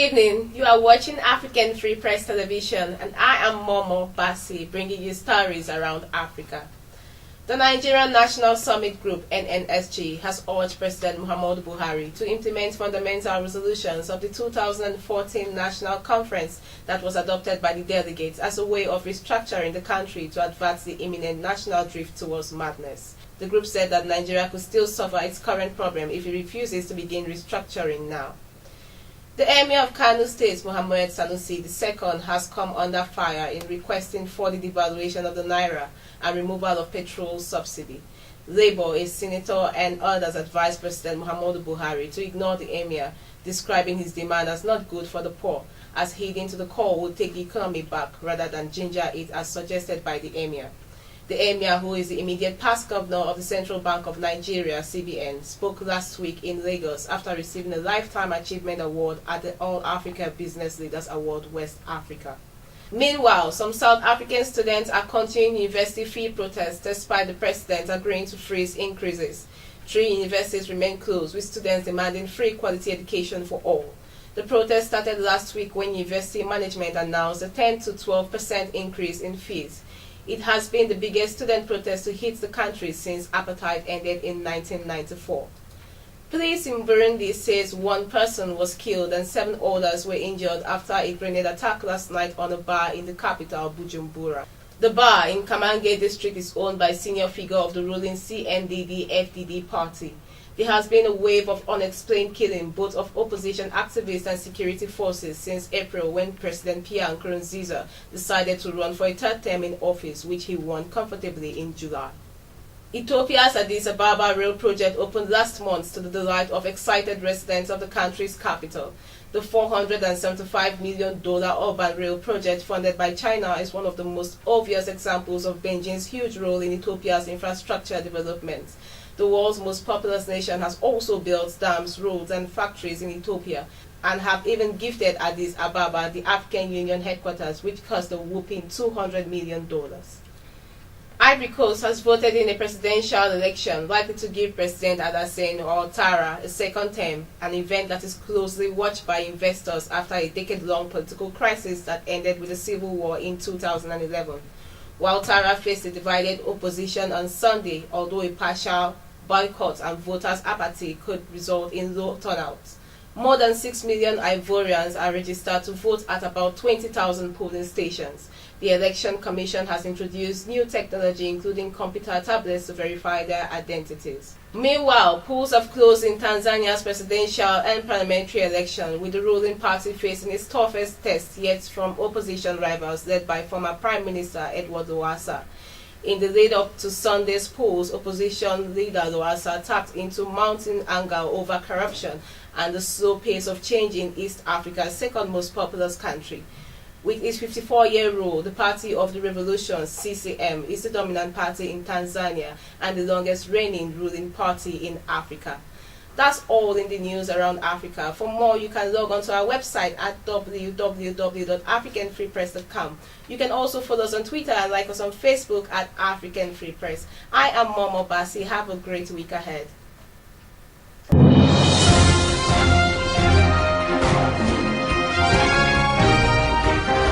evening. You are watching African Free Press Television, and I am Momo Basi, bringing you stories around Africa. The Nigerian National Summit Group, NNSG, has urged President Muhammadu Buhari to implement fundamental resolutions of the 2014 National Conference that was adopted by the delegates as a way of restructuring the country to avert the imminent national drift towards madness. The group said that Nigeria could still suffer its current problem if it refuses to begin restructuring now. The Emir of Kano State, Mohammed Sanusi II, has come under fire in requesting for the devaluation of the Naira and removal of petrol subsidy. Labour, a senator, and others advised President Muhammadu Buhari to ignore the Emir, describing his demand as not good for the poor, as heeding to the call would take the economy back rather than ginger it as suggested by the Emir. The Emir, who is the immediate past governor of the Central Bank of Nigeria, CBN, spoke last week in Lagos after receiving a Lifetime Achievement Award at the All Africa Business Leaders Award West Africa. Meanwhile, some South African students are continuing university fee protests despite the president agreeing to freeze increases. 3 universities remain closed, with students demanding free quality education for all. The protest started last week when university management announced a 10 to 12% increase in fees. It has been the biggest student protest to hit the country since apartheid ended in 1994. Police in Burundi says 1 person was killed and 7 others were injured after a grenade attack last night on a bar in the capital, Bujumbura. The bar in Kamange district is owned by a senior figure of the ruling CNDD-FDD party. There has been a wave of unexplained killing both of opposition activists and security forces since April, when President Pierre Nkurunziza decided to run for a 3rd term in office, which he won comfortably in July. Ethiopia's Addis Ababa rail project opened last month to the delight of excited residents of the country's capital. The $475 million urban rail project funded by China is one of the most obvious examples of Beijing's huge role in Ethiopia's infrastructure development. The world's most populous nation has also built dams, roads, and factories in Ethiopia, and have even gifted Addis Ababa the African Union headquarters, which cost a whopping $200 million. Ivory Coast has voted in a presidential election likely to give President Alassane Ouattara a 2nd term, an event that is closely watched by investors after a decade-long political crisis that ended with a civil war in 2011. Ouattara faced a divided opposition on Sunday, although a partial boycott and voters' apathy could result in low turnouts. More than 6 million Ivorians are registered to vote at about 20,000 polling stations. The Election Commission has introduced new technology, including computer tablets, to verify their identities. Meanwhile, polls have closed in Tanzania's presidential and parliamentary election, with the ruling party facing its toughest test yet from opposition rivals led by former Prime Minister Edward Lowassa. In the lead-up to Sunday's polls, opposition leader Lowassa tapped into mounting anger over corruption and the slow pace of change in East Africa's 2nd most populous country. With its 54-year rule, the Party of the Revolution, CCM, is the dominant party in Tanzania and the longest reigning ruling party in Africa. That's all in the news around Africa. For more, you can log on to our website at www.africanfreepress.com. You can also follow us on Twitter and like us on Facebook at African Free Press. I am Momo Basi. Have a great week ahead.